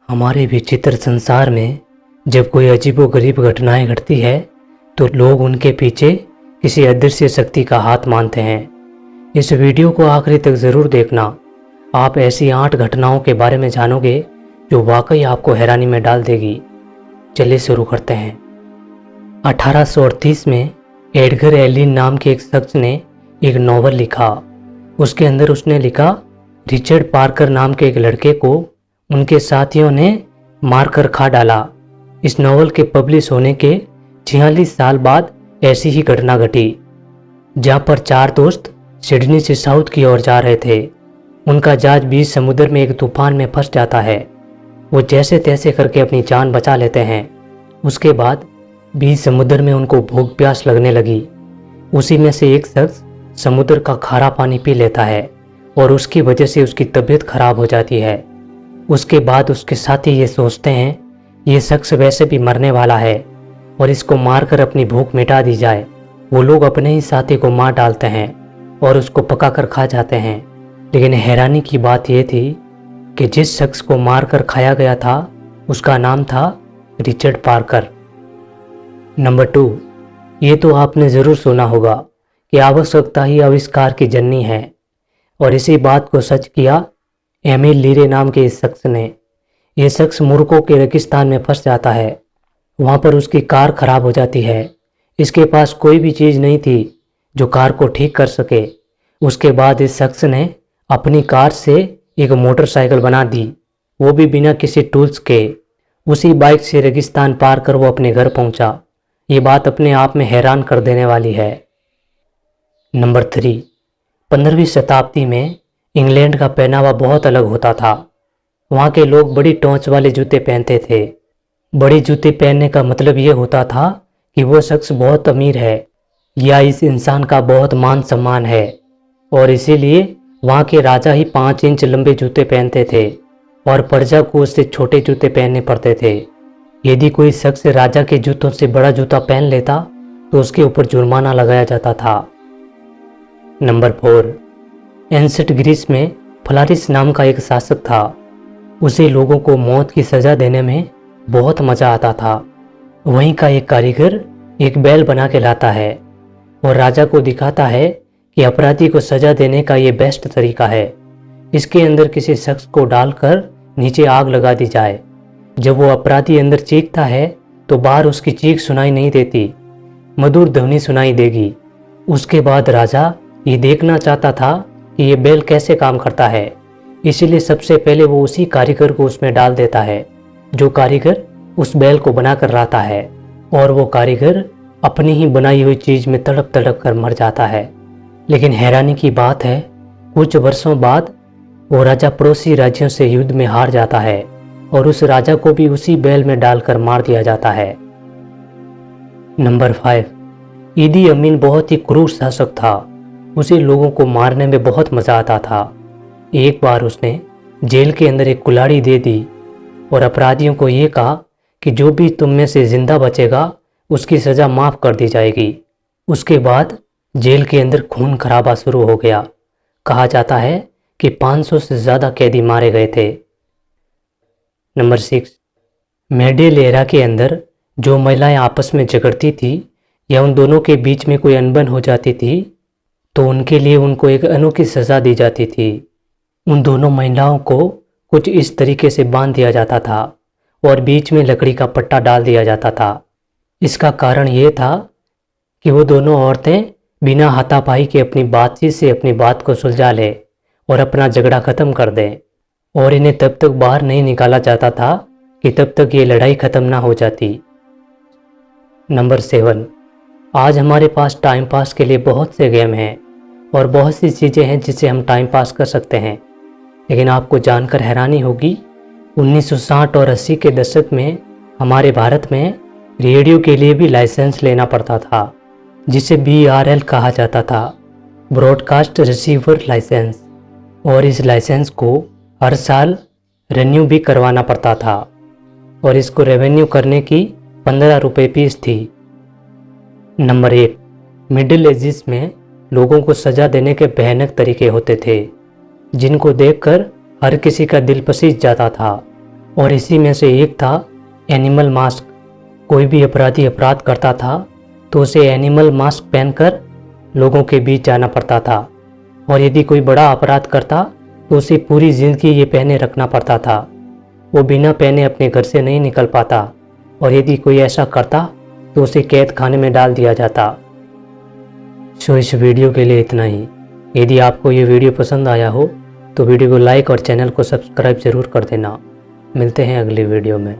हमारे विचित्र संसार में जब कोई अजीबोगरीब घटनाएं घटती है तो लोग उनके पीछे किसी अदृश्य शक्ति का हाथ मानते हैं। इस वीडियो को आखिरी तक ज़रूर देखना। आप ऐसी 8 घटनाओं के बारे में जानोगे जो वाकई आपको हैरानी में डाल देगी। चलिए शुरू करते हैं। 1838 में एडगर एलिन नाम के एक शख्स ने एक नॉवल लिखा। उसके अंदर उसने लिखा, रिचर्ड पार्कर नाम के एक लड़के को उनके साथियों ने मारकर खा डाला। इस नॉवल के पब्लिश होने के 46 साल बाद ऐसी ही घटना घटी, जहां पर 4 दोस्त सिडनी से साउथ की ओर जा रहे थे। उनका जहाज बीच समुद्र में एक तूफान में फंस जाता है। वो जैसे तैसे करके अपनी जान बचा लेते हैं। उसके बाद बीच समुद्र में उनको भूख प्यास लगने लगी। उसी में से एक शख्स समुद्र का खारा पानी पी लेता है और उसकी वजह से उसकी तबीयत खराब हो जाती है। उसके बाद उसके साथी ये सोचते हैं ये शख्स वैसे भी मरने वाला है और इसको मारकर अपनी भूख मिटा दी जाए। वो लोग अपने ही साथी को मार डालते हैं और उसको पकाकर खा जाते हैं। लेकिन हैरानी की बात यह थी कि जिस शख्स को मारकर खाया गया था उसका नाम था रिचर्ड पार्कर। नंबर 2, ये तो आपने ज़रूर सुना होगा कि आवश्यकता ही आविष्कार की जननी है, और इसी बात को सच किया एमिल लीरे नाम के इस शख्स ने। यह शख्स मूर्खों के रेगिस्तान में फंस जाता है। वहाँ पर उसकी कार खराब हो जाती है। इसके पास कोई भी चीज़ नहीं थी जो कार को ठीक कर सके। उसके बाद इस शख्स ने अपनी कार से एक मोटरसाइकिल बना दी, वो भी बिना किसी टूल्स के। उसी बाइक से रेगिस्तान पार कर वो अपने घर पहुंचा। ये बात अपने आप में हैरान कर देने वाली है। नंबर 3, 15वीं शताब्दी में इंग्लैंड का पहनावा बहुत अलग होता था। वहाँ के लोग बड़ी टोंच वाले जूते पहनते थे। बड़े जूते पहनने का मतलब ये होता था कि वो शख्स बहुत अमीर है या इस इंसान का बहुत मान सम्मान है, और इसीलिए वहाँ के राजा ही 5 इंच लंबे जूते पहनते थे और प्रजा को उससे छोटे जूते पहनने पड़ते थे। यदि कोई शख्स राजा के जूतों से बड़ा जूता पहन लेता तो उसके ऊपर जुर्माना लगाया जाता था। नंबर 4, एंशिएंट ग्रीस में फ्लारिस नाम का एक शासक था। उसे लोगों को मौत की सज़ा देने में बहुत मज़ा आता था। वहीं का एक कारीगर एक बैल बना के लाता है और राजा को दिखाता है कि अपराधी को सज़ा देने का ये बेस्ट तरीका है। इसके अंदर किसी शख्स को डालकर नीचे आग लगा दी जाए। जब वो अपराधी अंदर चीखता है तो बाहर उसकी चीख सुनाई नहीं देती, मधुर ध्वनि सुनाई देगी। उसके बाद राजा ये देखना चाहता था कि ये बैल कैसे काम करता है, इसीलिए सबसे पहले वो उसी कारीगर को उसमें डाल देता है जो कारीगर उस बैल को बनाकर लाता है, और वो कारीगर अपनी ही बनाई हुई चीज़ में तड़प तड़प कर मर जाता है। लेकिन हैरानी की बात है, कुछ वर्षों बाद वो राजा पड़ोसी राज्यों से युद्ध में हार जाता है और उस राजा को भी उसी बैल में डालकर मार दिया जाता है। नंबर 5, ईदी अमीन बहुत ही क्रूर शासक था। उसे लोगों को मारने में बहुत मज़ा आता था। एक बार उसने जेल के अंदर एक कुल्हाड़ी दे दी और अपराधियों को ये कहा कि जो भी तुम में से जिंदा बचेगा उसकी सज़ा माफ़ कर दी जाएगी। उसके बाद जेल के अंदर खून खराबा शुरू हो गया। कहा जाता है कि 500 से ज़्यादा कैदी मारे गए थे। नंबर 6, मेडेल एरा के अंदर जो महिलाएं आपस में झगड़ती थी या उन दोनों के बीच में कोई अनबन हो जाती थी तो उनके लिए उनको एक अनोखी सज़ा दी जाती थी। उन दोनों महिलाओं को कुछ इस तरीके से बांध दिया जाता था और बीच में लकड़ी का पट्टा डाल दिया जाता था। इसका कारण ये था कि वो दोनों औरतें बिना हाथापाई के अपनी बातचीत से अपनी बात को सुलझा लें और अपना झगड़ा ख़त्म कर दें, और इन्हें तब तक बाहर नहीं निकाला जाता था कि तब तक ये लड़ाई ख़त्म ना हो जाती। नंबर 7, आज हमारे पास टाइम पास के लिए बहुत से गेम हैं और बहुत सी चीज़ें हैं जिससे हम टाइम पास कर सकते हैं। लेकिन आपको जानकर हैरानी होगी, 1960 और 80 के दशक में हमारे भारत में रेडियो के लिए भी लाइसेंस लेना पड़ता था, जिसे BRL कहा जाता था, ब्रॉडकास्ट रिसीवर लाइसेंस। और इस लाइसेंस को हर साल रिन्यू भी करवाना पड़ता था और इसको रेवेन्यू करने की 15 रुपये फीस थी। नंबर 8, मिडिल एजिस में लोगों को सज़ा देने के भयानक तरीके होते थे जिनको देखकर हर किसी का दिल पसीज जाता था। और इसी में से एक था एनिमल मास्क। कोई भी अपराधी अपराध करता था तो उसे एनिमल मास्क पहनकर लोगों के बीच जाना पड़ता था, और यदि कोई बड़ा अपराध करता तो उसे पूरी ज़िंदगी ये पहने रखना पड़ता था। वो बिना पहने अपने घर से नहीं निकल पाता, और यदि कोई ऐसा करता तो उसे कैद खाने में डाल दिया जाता। सो इस वीडियो के लिए इतना ही। यदि आपको ये वीडियो पसंद आया हो तो वीडियो को लाइक और चैनल को सब्सक्राइब ज़रूर कर देना। मिलते हैं अगली वीडियो में।